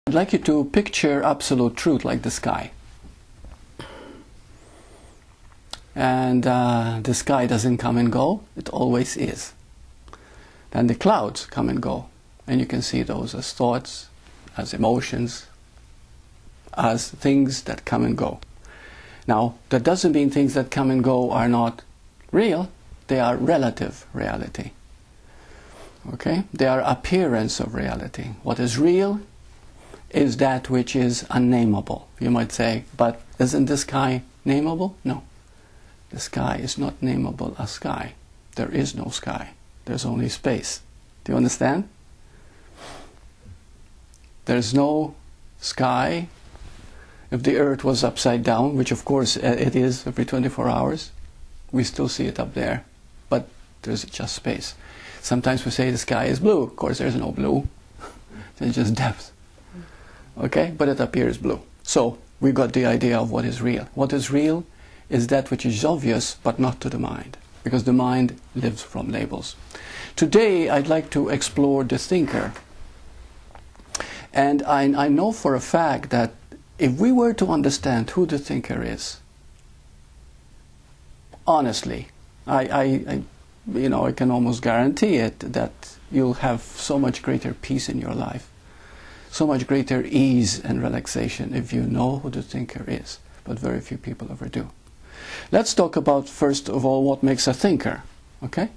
I'd like you to picture absolute truth like the sky. And the sky doesn't come and go, it always is. Then the clouds come and go, and you can see those as thoughts, as emotions, as things that come and go. Now, that doesn't mean things that come and go are not real, they are relative reality. Okay? They are appearance of reality. What is real is that which is unnameable. You might say, but isn't the sky nameable? No. The sky is not nameable as sky. There is no sky. There's only space. Do you understand? There's no sky. If the earth was upside down, which of course it is every 24 hours, we still see it up there. But there's just space. Sometimes we say the sky is blue. Of course there's no blue. There's just depth. Okay? But it appears blue. So we got the idea of what is real. What is real is that which is obvious, but not to the mind. Because the mind lives from labels. Today I'd like to explore the thinker. And I know for a fact that if we were to understand who the thinker is, honestly, I can almost guarantee it that you'll have so much greater peace in your life, so much greater ease and relaxation if you know who the thinker is. But very few people ever do. Let's talk about, first of all, what makes a thinker. Okay?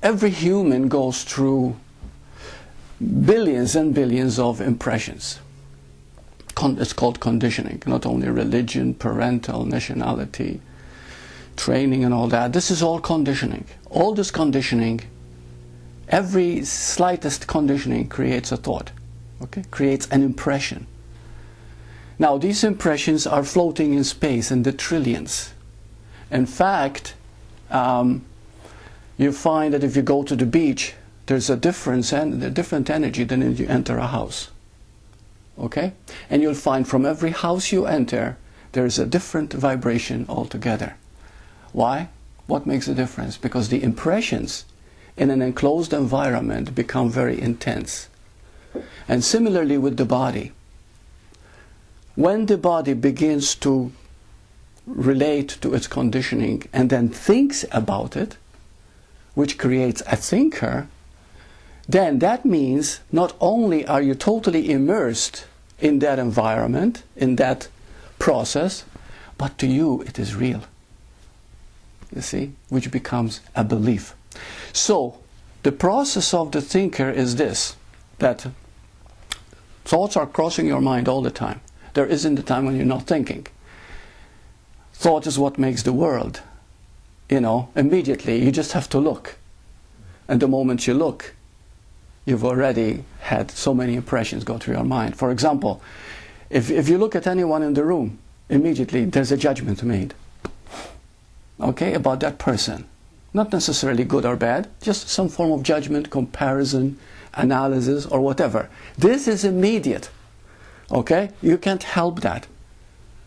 Every human goes through billions and billions of impressions. It's called conditioning. Not only religion, parental, nationality, training and all that. This is all conditioning. All this conditioning, every slightest conditioning creates a thought. Okay? Creates an impression. Now these impressions are floating in space in the trillions. In fact, you find that if you go to the beach, there's a different energy than if you enter a house. Okay? And you'll find from every house you enter, there's a different vibration altogether. Why? What makes a difference? Because the impressions in an enclosed environment become very intense. And similarly with the body. When the body begins to relate to its conditioning and then thinks about it, which creates a thinker, then that means not only are you totally immersed in that environment, in that process, but to you it is real. You see? Which becomes a belief. So, the process of the thinker is this, that thoughts are crossing your mind all the time. There isn't a time when you're not thinking. Thought is what makes the world. You know, immediately you just have to look. And the moment you look, you've already had so many impressions go through your mind. For example, if you look at anyone in the room, immediately there's a judgment made. Okay, about that person. Not necessarily good or bad, just some form of judgment, comparison, analysis, or whatever. This is immediate. Okay? You can't help that.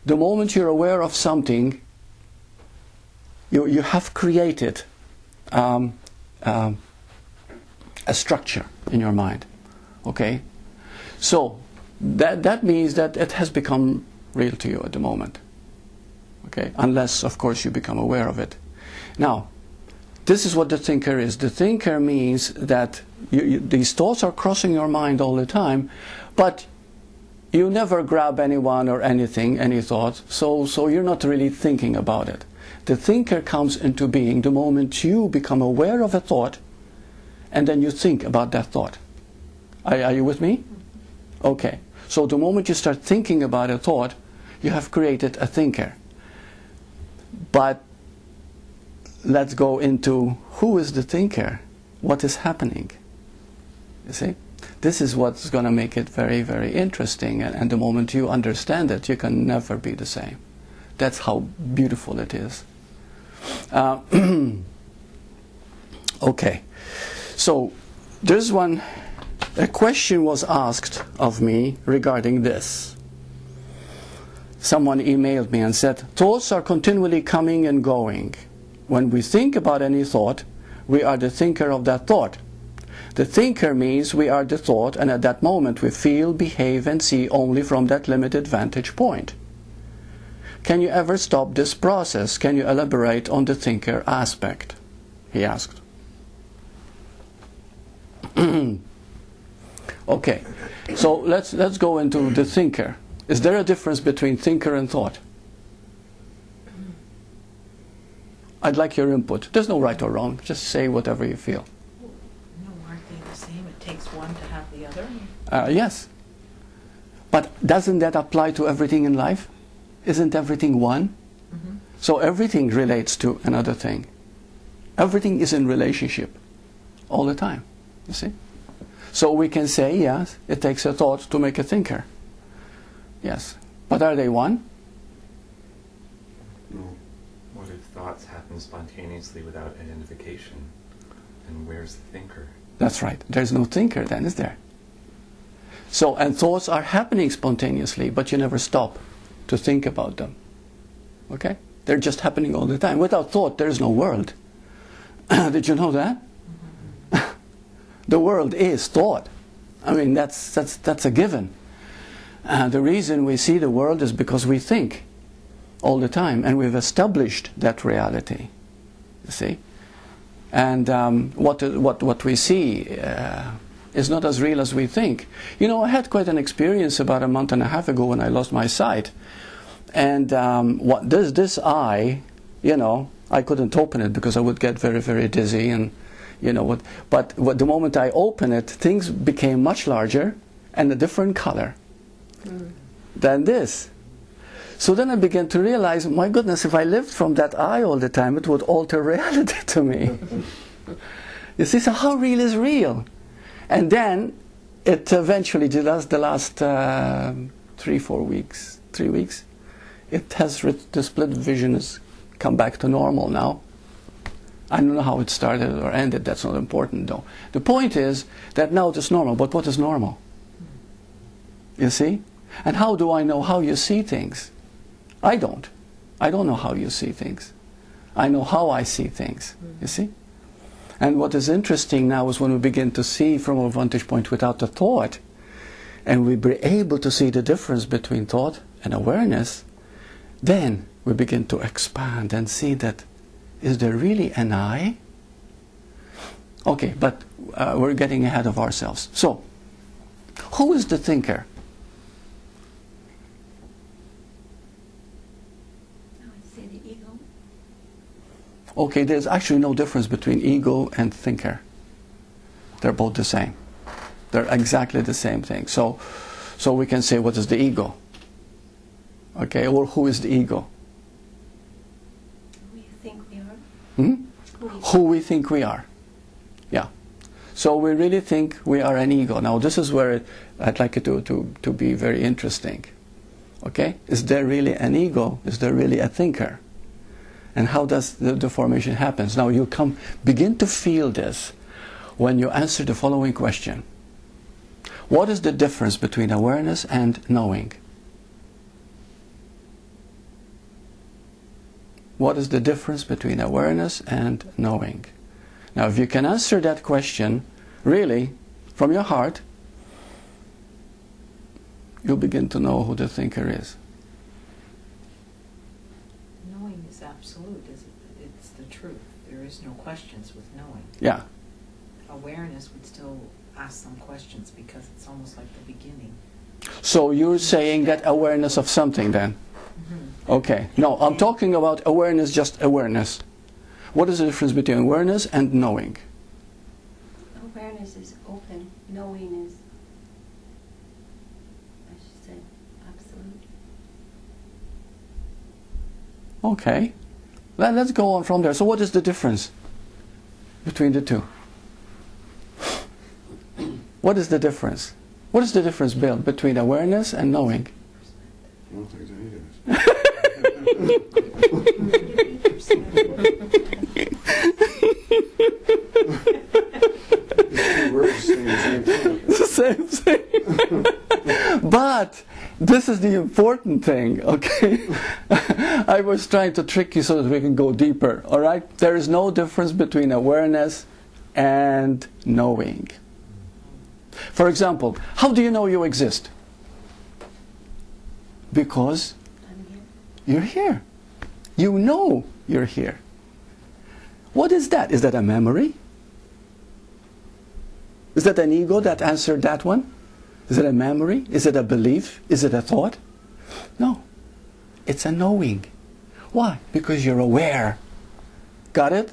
The moment you're aware of something, you have created a structure in your mind. Okay? So, that means that it has become real to you at the moment. Okay? Unless, of course, you become aware of it. Now, this is what the thinker is. The thinker means that these thoughts are crossing your mind all the time, but you never grab anyone or anything, any thought, so you're not really thinking about it. The thinker comes into being the moment you become aware of a thought, and then you think about that thought. Are you with me? Okay. So the moment you start thinking about a thought, you have created a thinker. But let's go into who is the thinker? What is happening? You see? This is what's going to make it very, very interesting. And the moment you understand it, you can never be the same. That's how beautiful it is. Okay. So, there's a question was asked of me regarding this. Someone emailed me and said, thoughts are continually coming and going. When we think about any thought, we are the thinker of that thought. The thinker means we are the thought, and at that moment we feel, behave and see only from that limited vantage point. Can you ever stop this process? Can you elaborate on the thinker aspect? He asked. Okay, so let's go into the thinker. Is there a difference between thinker and thought? I'd like your input. There's no right or wrong. Just say whatever you feel. No, aren't they the same? It takes one to have the other? Yes. But doesn't that apply to everything in life? Isn't everything one? Mm-hmm. So everything relates to another thing. Everything is in relationship all the time, you see? So we can say, yes, it takes a thought to make a thinker. Yes. But are they one? No. What if thoughts happen spontaneously without identification? And where's the thinker? That's right. There's no thinker then, is there? So, and thoughts are happening spontaneously, but you never stop to think about them. Okay? They're just happening all the time. Without thought, there's no world. Did you know that? The world is thought. I mean, that's a given. The reason we see the world is because we think all the time, and we've established that reality. You see, and what we see is not as real as we think. You know, I had quite an experience about a month and a half ago when I lost my sight, and what this eye, you know, I couldn't open it because I would get very, very dizzy, and you know what. But the moment I open it, things became much larger and a different color than this. So then I began to realize, my goodness, if I lived from that eye all the time, it would alter reality to me. You see, so how real is real? And then it eventually, the last 3 weeks, it has the split vision has come back to normal now. I don't know how it started or ended, that's not important though. The point is that now it is normal, but what is normal? You see? And how do I know how you see things? I don't. I don't know how you see things. I know how I see things, you see? And what is interesting now is when we begin to see from a vantage point without the thought, and we be able to see the difference between thought and awareness, then we begin to expand and see that, is there really an I? Okay, but we're getting ahead of ourselves. So, who is the thinker? Okay, there's actually no difference between ego and thinker. They're both the same. They're exactly the same thing. So we can say, what is the ego? Okay, or who is the ego? Who you think we are? Who we think we are. Yeah. So we really think we are an ego. Now this is where I'd like it to be very interesting. Okay? Is there really an ego? Is there really a thinker? And how does the formation happen? Now you begin to feel this when you answer the following question. What is the difference between awareness and knowing? What is the difference between awareness and knowing? Now if you can answer that question really from your heart, you'll begin to know who the thinker is. Knowing is absolute. It's the truth. There is no questions with knowing. Yeah. Awareness would still ask some questions because it's almost like the beginning. So you're saying that awareness of something then? Mm-hmm. Okay. No, I'm talking about awareness, just awareness. What is the difference between awareness and knowing? Awareness is open. Knowing is, I should say, absolute. Okay. Let's go on from there. So what is the difference between the two? What is the difference? What is the difference, Bill, between awareness and knowing? I don't think there's any difference. The same thing. But This is the important thing, okay? I was trying to trick you so that we can go deeper, all right? There is no difference between awareness and knowing. For example, how do you know you exist? Because I'm here. you're here. You know you're here. What is that? Is that a memory? Is that an ego that answered that one? Is it a memory? Is it a belief? Is it a thought? No. It's a knowing. Why? Because you're aware. Got it?